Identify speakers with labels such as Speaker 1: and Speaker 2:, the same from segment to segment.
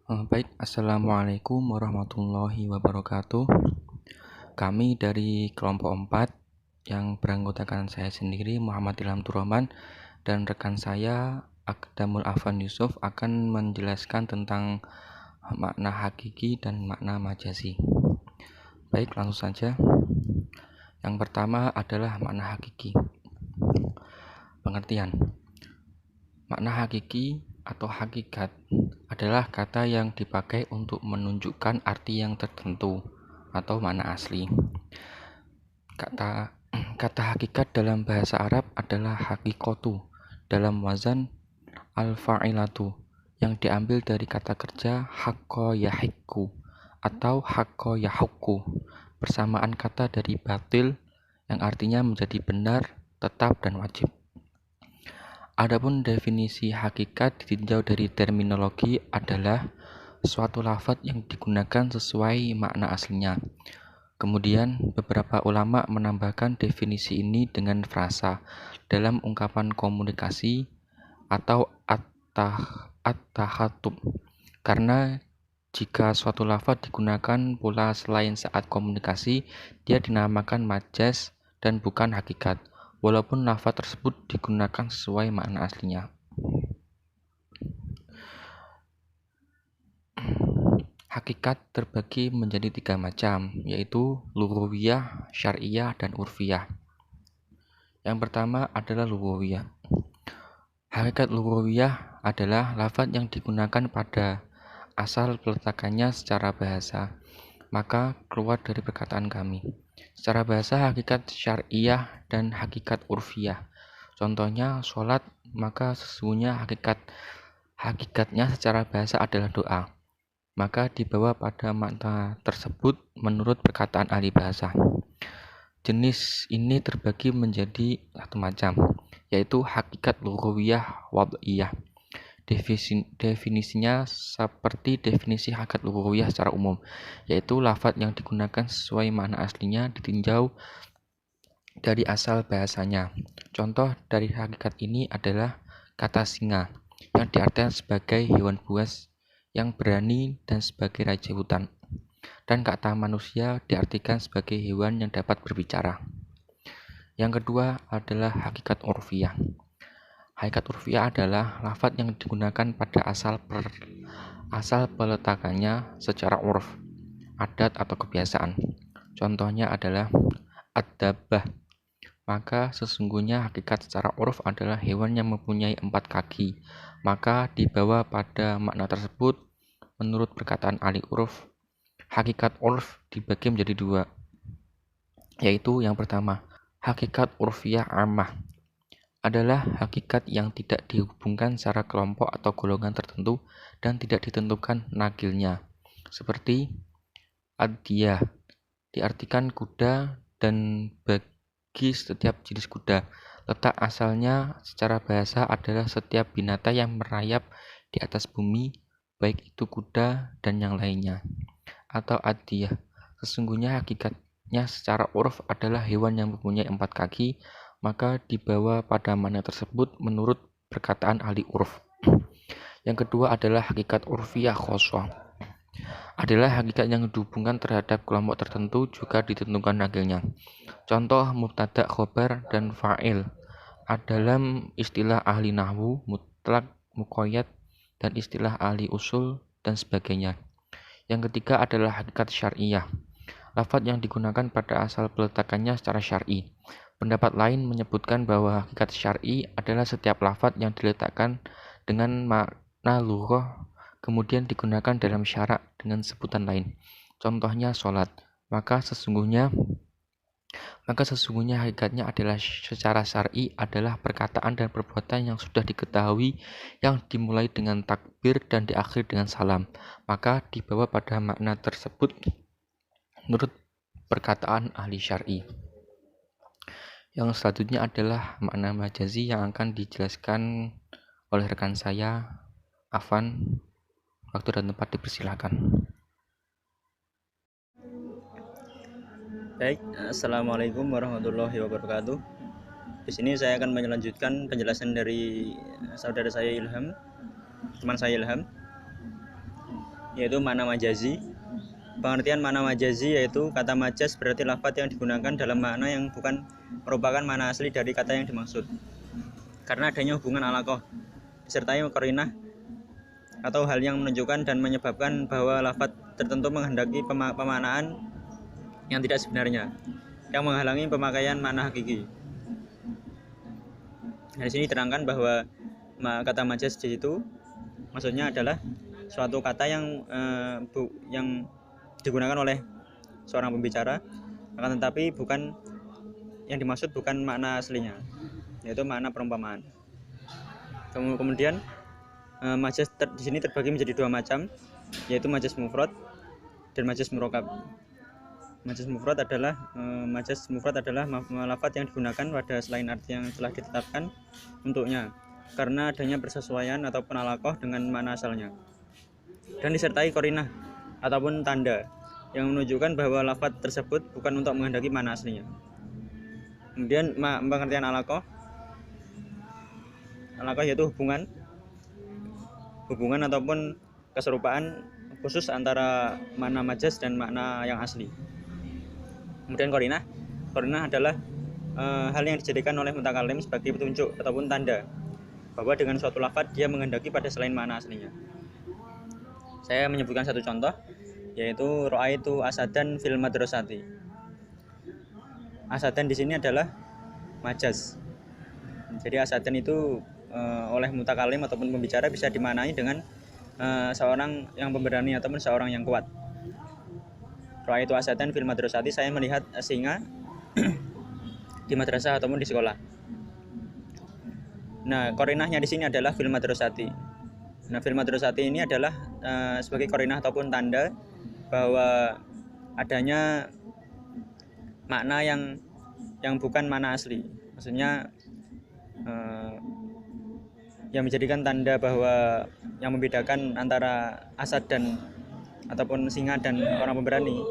Speaker 1: Baik, Assalamualaikum warahmatullahi wabarakatuh. Kami dari kelompok 4 yang beranggotakan saya sendiri, Muhammad Ilham Turahman, dan rekan saya, Akdamul Afan Yusuf, akan menjelaskan tentang makna hakiki dan makna majazi. Baik, langsung saja. Yang pertama adalah makna hakiki. Pengertian. Makna hakiki atau hakikat adalah kata yang dipakai untuk menunjukkan arti yang tertentu atau makna asli. Kata hakikat dalam bahasa Arab adalah hakikotu dalam wazan al-fa'ilatu yang diambil dari kata kerja hakko yahikku atau hakko yahukku, persamaan kata dari batil yang artinya menjadi benar, tetap, dan wajib. Adapun definisi hakikat ditinjau dari terminologi adalah suatu lafaz yang digunakan sesuai makna aslinya. Kemudian beberapa ulama menambahkan definisi ini dengan frasa dalam ungkapan komunikasi atau at-takhatub. Karena jika suatu lafaz digunakan pula selain saat komunikasi, dia dinamakan majaz dan bukan hakikat, walaupun lafaz tersebut digunakan sesuai makna aslinya. Hakikat terbagi menjadi 3 macam, yaitu lughawiyah, syar'iyah, dan urfiyah. Yang pertama adalah lughawiyah. Hakikat lughawiyah adalah lafaz yang digunakan pada asal peletakannya secara bahasa, maka keluar dari perkataan kami. Secara bahasa, hakikat syar'iyah dan hakikat urfiyah. Contohnya, sholat, maka sesungguhnya hakikatnya secara bahasa adalah doa. Maka dibawa pada makna tersebut menurut perkataan ahli bahasa. Jenis ini terbagi menjadi satu macam, yaitu hakikat lughawiyah wad'iyah. Definisinya seperti definisi hakikat lughawiyah secara umum, yaitu lafaz yang digunakan sesuai makna aslinya ditinjau dari asal bahasanya. Contoh dari hakikat ini adalah kata singa, yang diartikan sebagai hewan buas yang berani dan sebagai raja hutan. Dan kata manusia diartikan sebagai hewan yang dapat berbicara. Yang kedua adalah hakikat urfiyah. Hakikat urfiyah adalah lafaz yang digunakan pada asal peletakannya secara urf, adat atau kebiasaan. Contohnya adalah ad-dabbah. Maka sesungguhnya hakikat secara urf adalah hewan yang mempunyai 4 kaki. Maka dibawa pada makna tersebut menurut perkataan ahli urf. Hakikat urf dibagi menjadi 2, yaitu yang pertama, hakikat urfiyah ammah adalah hakikat yang tidak dihubungkan secara kelompok atau golongan tertentu dan tidak ditentukan nakilnya, seperti ad-diyah diartikan kuda dan bagi setiap jenis kuda. Letak asalnya secara bahasa adalah setiap binatang yang merayap di atas bumi, baik itu kuda dan yang lainnya. Atau ad-diyah, sesungguhnya hakikatnya secara urf adalah hewan yang mempunyai 4 kaki, maka dibawa pada makna tersebut menurut perkataan ahli urf. Yang kedua adalah hakikat urfiyah khossah, adalah hakikat yang dihubungkan terhadap kelompok tertentu juga ditentukan nakilnya. Contoh mubtada, khobar, dan fa'il dalam istilah ahli nahwu, mutlak, muqayyad, dan istilah ahli usul, dan sebagainya. Yang ketiga adalah hakikat syar'iyah, lafaz yang digunakan pada asal peletakannya secara syar'i. Pendapat lain menyebutkan bahwa hakikat syar'i adalah setiap lafaz yang diletakkan dengan makna lughah kemudian digunakan dalam syarak dengan sebutan lain. Contohnya sholat. Maka sesungguhnya hakikatnya adalah secara syar'i adalah perkataan dan perbuatan yang sudah diketahui yang dimulai dengan takbir dan diakhiri dengan salam. Maka dibawa pada makna tersebut menurut perkataan ahli syar'i. Yang selanjutnya adalah makna majazi yang akan dijelaskan oleh rekan saya, Afan. Waktu dan tempat dipersilakan.
Speaker 2: Baik, Assalamualaikum warahmatullahi wabarakatuh. Di sini saya akan melanjutkan penjelasan dari saudara saya Ilham, teman saya Ilham. yaitu makna majazi. Pengertian makna majazi yaitu kata majaz berarti lafadz yang digunakan dalam makna yang bukan merupakan makna asli dari kata yang dimaksud, karena adanya hubungan alaqah disertai qarinah atau hal yang menunjukkan dan menyebabkan bahwa lafadz tertentu menghendaki pemaknaan yang tidak sebenarnya, yang menghalangi pemakaian makna hakiki. Nah, di sini diterangkan bahwa kata majaz di situ maksudnya adalah suatu kata yang digunakan oleh seorang pembicara, akan tetapi bukan yang dimaksud bukan makna aslinya, yaitu makna perumpamaan. Kemudian majaz di sini terbagi menjadi dua macam, yaitu majaz mufrad dan majaz murokab. Majaz mufrad adalah lafadz yang digunakan pada selain arti yang telah ditetapkan untuknya karena adanya persesuaian ataupun alaqah dengan makna asalnya, dan disertai qarinah ataupun tanda yang menunjukkan bahwa lafadz tersebut bukan untuk menghendaki makna aslinya. Kemudian pengertian alaqah yaitu hubungan ataupun keserupaan khusus antara makna majaz dan makna yang asli. Kemudian qarinah adalah hal yang dijadikan oleh mutakalim sebagai petunjuk ataupun tanda bahwa dengan suatu lafadz dia menghendaki pada selain makna aslinya. Saya menyebutkan satu contoh, yaitu ra'aitu asadan fil madrasati. Asadan di sini adalah majaz. Jadi asadan itu oleh mutakalim ataupun pembicara bisa dimaknai dengan seorang yang pemberani ataupun seorang yang kuat. Ra'aitu asadan fil madrasati, saya melihat singa di madrasah ataupun di sekolah. Nah, qarinahnya di sini adalah fil madrasati. Nah, fil madrasati ini adalah sebagai qarinah ataupun tanda bahwa adanya makna yang bukan makna asli. Maksudnya yang menjadikan tanda bahwa yang membedakan antara asad dan ataupun singa dan orang pemberani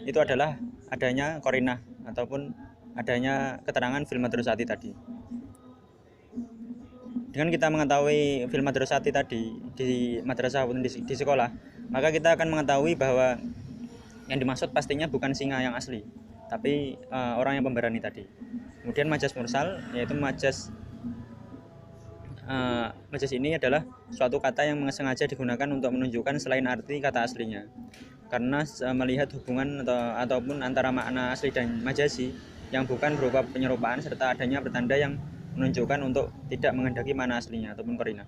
Speaker 2: itu adalah adanya qarinah ataupun adanya keterangan fil madrasati tadi. Dengan kita mengetahui fil madrasati tadi di madrasah ataupun di sekolah, maka kita akan mengetahui bahwa yang dimaksud pastinya bukan singa yang asli, tapi orang yang pemberani tadi. Kemudian majaz mursal, yaitu majaz ini adalah suatu kata yang sengaja digunakan untuk menunjukkan selain arti kata aslinya, karena melihat hubungan ataupun antara makna asli dan majazi yang bukan berupa penyerupaan serta adanya pertanda yang menunjukkan untuk tidak menghendaki makna aslinya ataupun qarinah.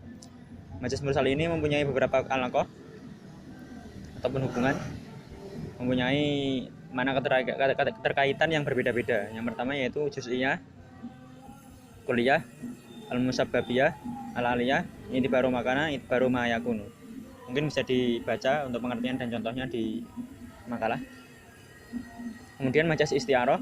Speaker 2: Majaz mursal ini mempunyai beberapa alaqah ataupun hubungan, mempunyai makna keterkaitan yang berbeda-beda. Yang pertama yaitu juz'iyah, kulliyah, al-musabbabiyah, al-aliyah, ini baru makana, ini baru ma'yakunu. Mungkin bisa dibaca untuk pengertian dan contohnya di makalah. Kemudian majaz isti'arah.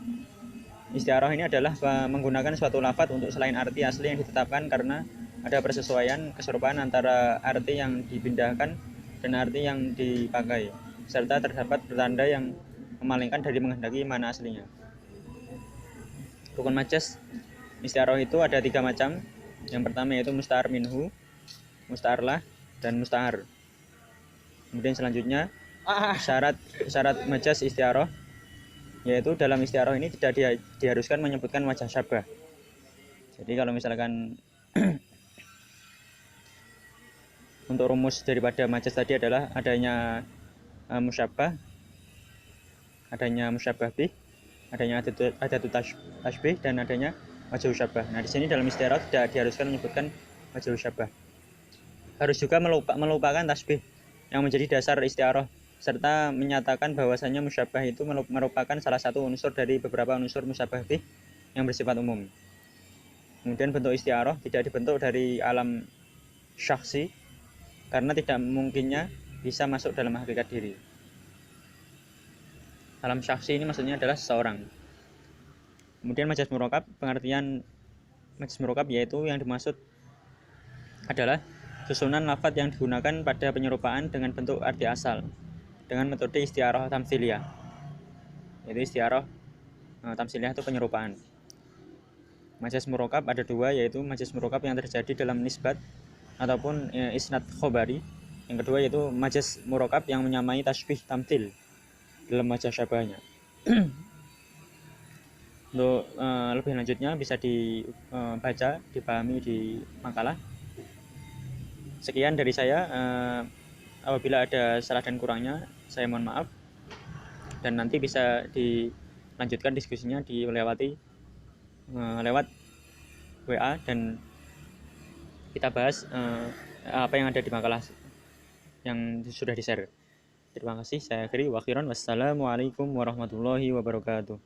Speaker 2: Isti'arah ini adalah menggunakan suatu lafadz untuk selain arti asli yang ditetapkan karena ada persesuaian keserupaan antara arti yang dipindahkan dan arti yang dipakai, serta terdapat pertanda yang memalingkan dari menghendaki makna aslinya. Rukun majaz isti'arah itu ada 3 macam. Yang pertama yaitu musta'ar minhu, musta'arlah, dan musta'ar. Kemudian selanjutnya syarat majaz isti'arah, yaitu dalam isti'arah ini tidak diharuskan menyebutkan wajah syabah. Jadi kalau misalkan untuk rumus daripada majaz tadi adalah adanya musyabbah, adanya musyabbah bih, adanya adatut tasbih, dan adanya wajah syabah. Nah, di sini dalam isti'arah tidak diharuskan menyebutkan wajah syabah. Harus juga melupakan tasbih yang menjadi dasar isti'arah, serta menyatakan bahwasanya musyabbah itu merupakan salah satu unsur dari beberapa unsur musyabbah bih yang bersifat umum. Kemudian bentuk isti'arah tidak dibentuk dari alam syakhsi karena tidak mungkinnya bisa masuk dalam hakikat diri. Alam syakhsi ini maksudnya adalah seseorang. Kemudian majaz murokab, pengertian majaz murokab yaitu yang dimaksud adalah susunan lafadz yang digunakan pada penyerupaan dengan bentuk arti asal dengan metode isti'arah tamtsiliyah. Yaitu isti'arah tamtsiliyah itu penyerupaan. Majaz murokab ada 2, yaitu majaz murokab yang terjadi dalam nisbat ataupun isnad khobari, Yang kedua yaitu majaz murokab yang menyamai tasbih tamtil dalam majaz syabahnya. Untuk lebih lanjutnya bisa dibaca, dipahami di makalah. Sekian dari saya. Apabila ada salah dan kurangnya, saya mohon maaf. Dan nanti bisa dilanjutkan diskusinya lewat WA, dan kita bahas apa yang ada di makalah yang sudah di-share. Terima kasih. Saya akhiri. Wassalamualaikum warahmatullahi wabarakatuh.